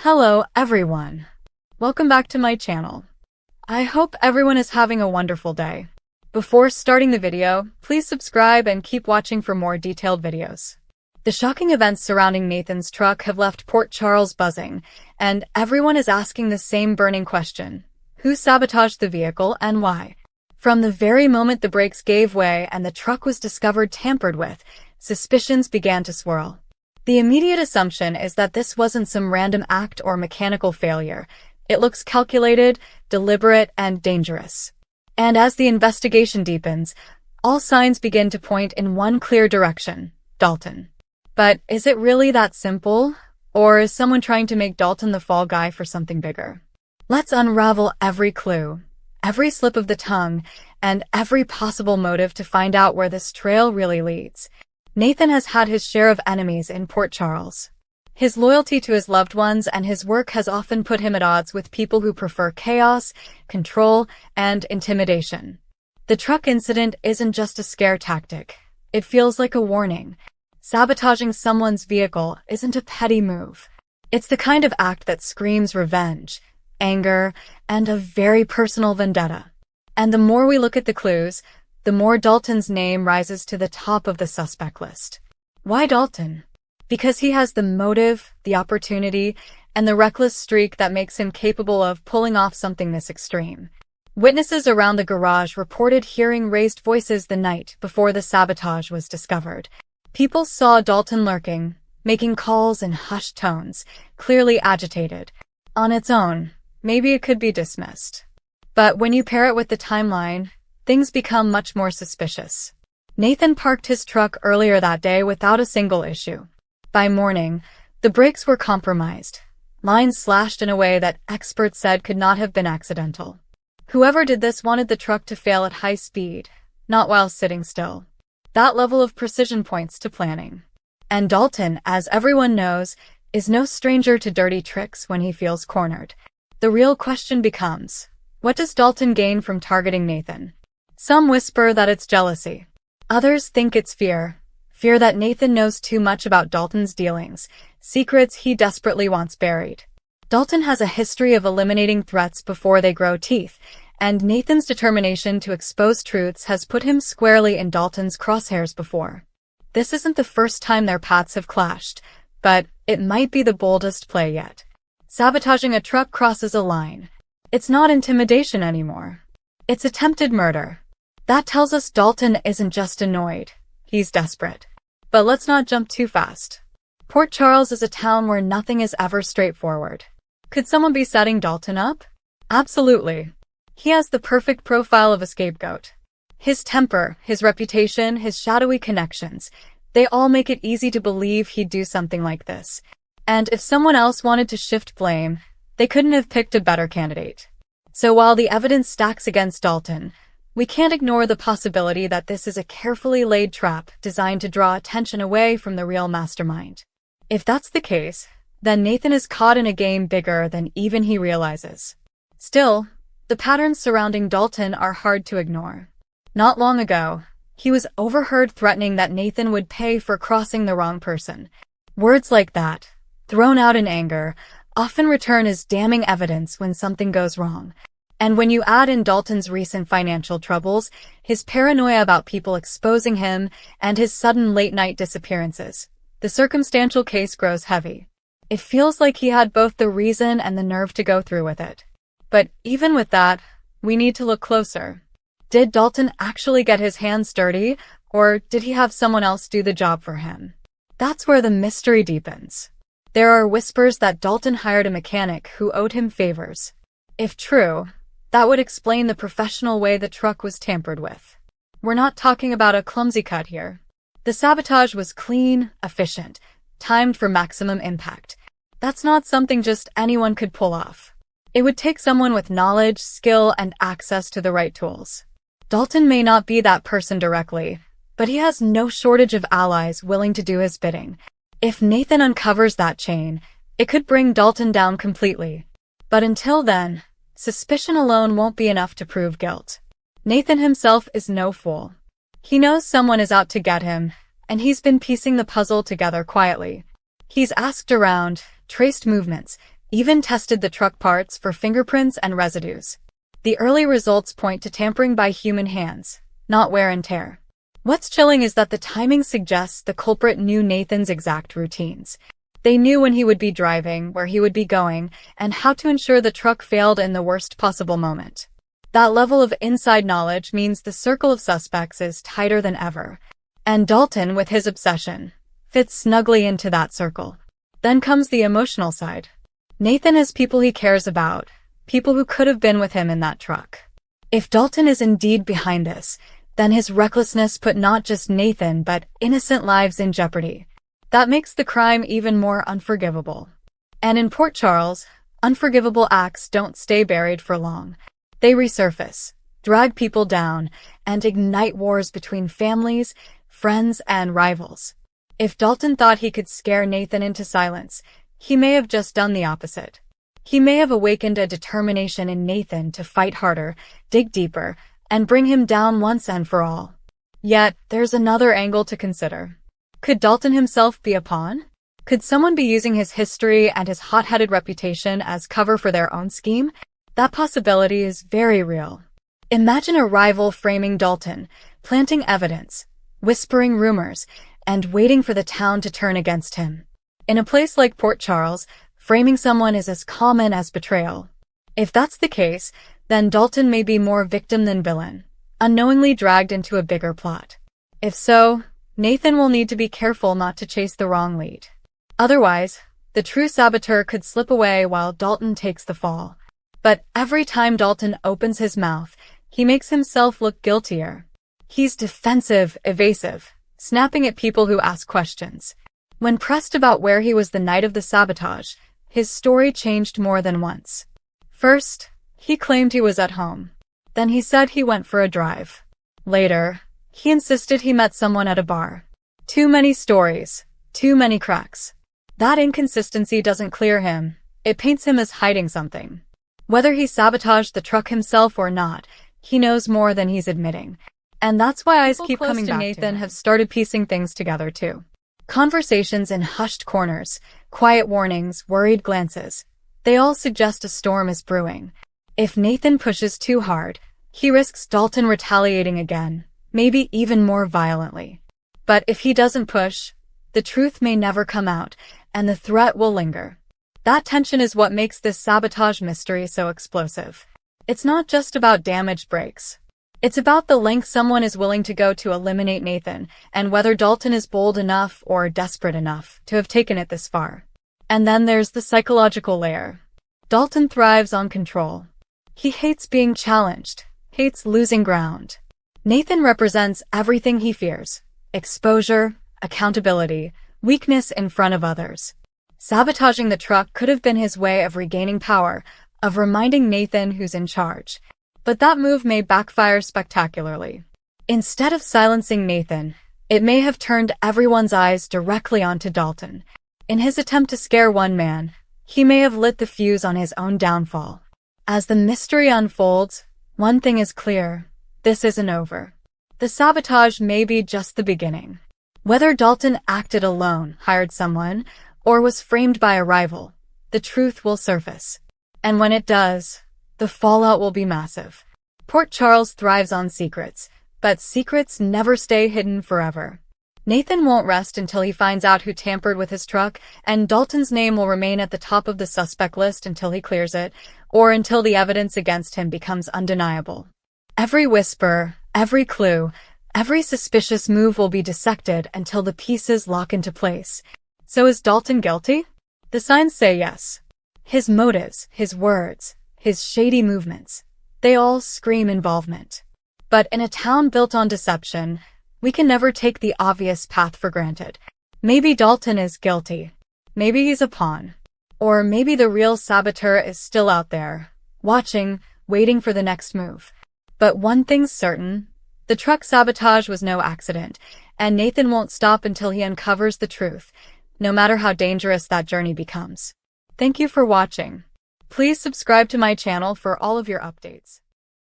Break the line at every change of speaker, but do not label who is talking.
Hello everyone. Welcome back to my channel. I hope everyone is having a wonderful day. Before starting the video, please subscribe and keep watching for more detailed videos. The shocking events surrounding Nathan's truck have left Port Charles buzzing, and everyone is asking the same burning question. Who sabotaged the vehicle and why? From the very moment the brakes gave way and the truck was discovered tampered with, suspicions began to swirl. The immediate assumption is that this wasn't some random act or mechanical failure. It looks calculated, deliberate, and dangerous. And as the investigation deepens, all signs begin to point in one clear direction: Dalton. But is it really that simple? Or is someone trying to make Dalton the fall guy for something bigger? Let's unravel every clue, every slip of the tongue, and every possible motive to find out where this trail really leads. Nathan has had his share of enemies in Port Charles. His loyalty to his loved ones and his work has often put him at odds with people who prefer chaos, control, and intimidation. The truck incident isn't just a scare tactic. It feels like a warning. Sabotaging someone's vehicle isn't a petty move. It's the kind of act that screams revenge, anger, and a very personal vendetta. And the more we look at the clues, the more Dalton's name rises to the top of the suspect list. Why Dalton? Because he has the motive, the opportunity, and the reckless streak that makes him capable of pulling off something this extreme. Witnesses around the garage reported hearing raised voices the night before the sabotage was discovered. People saw Dalton lurking, making calls in hushed tones, clearly agitated. On its own, maybe it could be dismissed. But when you pair it with the timeline, things become much more suspicious. Nathan parked his truck earlier that day without a single issue. By morning, the brakes were compromised, lines slashed in a way that experts said could not have been accidental. Whoever did this wanted the truck to fail at high speed, not while sitting still. That level of precision points to planning. And Dalton, as everyone knows, is no stranger to dirty tricks when he feels cornered. The real question becomes, what does Dalton gain from targeting Nathan? Some whisper that it's jealousy. Others think it's fear. Fear that Nathan knows too much about Dalton's dealings, secrets he desperately wants buried. Dalton has a history of eliminating threats before they grow teeth, and Nathan's determination to expose truths has put him squarely in Dalton's crosshairs before. This isn't the first time their paths have clashed, but it might be the boldest play yet. Sabotaging a truck crosses a line. It's not intimidation anymore. It's attempted murder. That tells us Dalton isn't just annoyed. He's desperate. But let's not jump too fast. Port Charles is a town where nothing is ever straightforward. Could someone be setting Dalton up? Absolutely. He has the perfect profile of a scapegoat. His temper, his reputation, his shadowy connections, they all make it easy to believe he'd do something like this. And if someone else wanted to shift blame, they couldn't have picked a better candidate. So while the evidence stacks against Dalton, we can't ignore the possibility that this is a carefully laid trap designed to draw attention away from the real mastermind. If that's the case, then Nathan is caught in a game bigger than even he realizes. Still, the patterns surrounding Dalton are hard to ignore. Not long ago, he was overheard threatening that Nathan would pay for crossing the wrong person. Words like that, thrown out in anger, often return as damning evidence when something goes wrong. And when you add in Dalton's recent financial troubles, his paranoia about people exposing him, and his sudden late-night disappearances, the circumstantial case grows heavy. It feels like he had both the reason and the nerve to go through with it. But even with that, we need to look closer. Did Dalton actually get his hands dirty, or did he have someone else do the job for him? That's where the mystery deepens. There are whispers that Dalton hired a mechanic who owed him favors. If true, that would explain the professional way the truck was tampered with. We're not talking about a clumsy cut here. The sabotage was clean, efficient, timed for maximum impact. That's not something just anyone could pull off. It would take someone with knowledge, skill, and access to the right tools. Dalton may not be that person directly, but he has no shortage of allies willing to do his bidding. If Nathan uncovers that chain, it could bring Dalton down completely. But until then, suspicion alone won't be enough to prove guilt. Nathan himself is no fool. He knows someone is out to get him, and he's been piecing the puzzle together quietly. He's asked around, traced movements, even tested the truck parts for fingerprints and residues. The early results point to tampering by human hands, not wear and tear. What's chilling is that the timing suggests the culprit knew Nathan's exact routines. They knew when he would be driving, where he would be going, and how to ensure the truck failed in the worst possible moment. That level of inside knowledge means the circle of suspects is tighter than ever. And Dalton, with his obsession, fits snugly into that circle. Then comes the emotional side. Nathan has people he cares about, people who could have been with him in that truck. If Dalton is indeed behind this, then his recklessness put not just Nathan but innocent lives in jeopardy. That makes the crime even more unforgivable. And in Port Charles, unforgivable acts don't stay buried for long. They resurface, drag people down, and ignite wars between families, friends, and rivals. If Dalton thought he could scare Nathan into silence, he may have just done the opposite. He may have awakened a determination in Nathan to fight harder, dig deeper, and bring him down once and for all. Yet, there's another angle to consider. Could Dalton himself be a pawn? Could someone be using his history and his hot-headed reputation as cover for their own scheme? That possibility is very real. Imagine a rival framing Dalton, planting evidence, whispering rumors, and waiting for the town to turn against him. In a place like Port Charles, framing someone is as common as betrayal. If that's the case, then Dalton may be more victim than villain, unknowingly dragged into a bigger plot. If so, Nathan will need to be careful not to chase the wrong lead. Otherwise, the true saboteur could slip away while Dalton takes the fall. But every time Dalton opens his mouth, he makes himself look guiltier. He's defensive, evasive, snapping at people who ask questions. When pressed about where he was the night of the sabotage, his story changed more than once. First, he claimed he was at home. Then he said he went for a drive. Later, he insisted he met someone at a bar. Too many stories, too many cracks. That inconsistency doesn't clear him. It paints him as hiding something. Whether he sabotaged the truck himself or not, he knows more than he's admitting. And that's why eyes keep coming back to Nathan have started piecing things together too. Conversations in hushed corners, quiet warnings, worried glances. They all suggest a storm is brewing. If Nathan pushes too hard, he risks Dalton retaliating again, maybe even more violently. But if he doesn't push, the truth may never come out, and the threat will linger. That tension is what makes this sabotage mystery so explosive. It's not just about damaged brakes. It's about the length someone is willing to go to eliminate Nathan, and whether Dalton is bold enough or desperate enough to have taken it this far. And then there's the psychological layer. Dalton thrives on control. He hates being challenged, hates losing ground. Nathan represents everything he fears: exposure, accountability, weakness in front of others. Sabotaging the truck could have been his way of regaining power, of reminding Nathan who's in charge. But that move may backfire spectacularly. Instead of silencing Nathan, it may have turned everyone's eyes directly onto Dalton. In his attempt to scare one man, he may have lit the fuse on his own downfall. As the mystery unfolds, one thing is clear: this isn't over. The sabotage may be just the beginning. Whether Dalton acted alone, hired someone, or was framed by a rival, the truth will surface. And when it does, the fallout will be massive. Port Charles thrives on secrets, but secrets never stay hidden forever. Nathan won't rest until he finds out who tampered with his truck, and Dalton's name will remain at the top of the suspect list until he clears it, or until the evidence against him becomes undeniable. Every whisper, every clue, every suspicious move will be dissected until the pieces lock into place. So is Dalton guilty? The signs say yes. His motives, his words, his shady movements, they all scream involvement. But in a town built on deception, we can never take the obvious path for granted. Maybe Dalton is guilty. Maybe he's a pawn. Or maybe the real saboteur is still out there, watching, waiting for the next move. But one thing's certain: the truck sabotage was no accident, and Nathan won't stop until he uncovers the truth, no matter how dangerous that journey becomes. Thank you for watching. Please subscribe to my channel for all of your updates.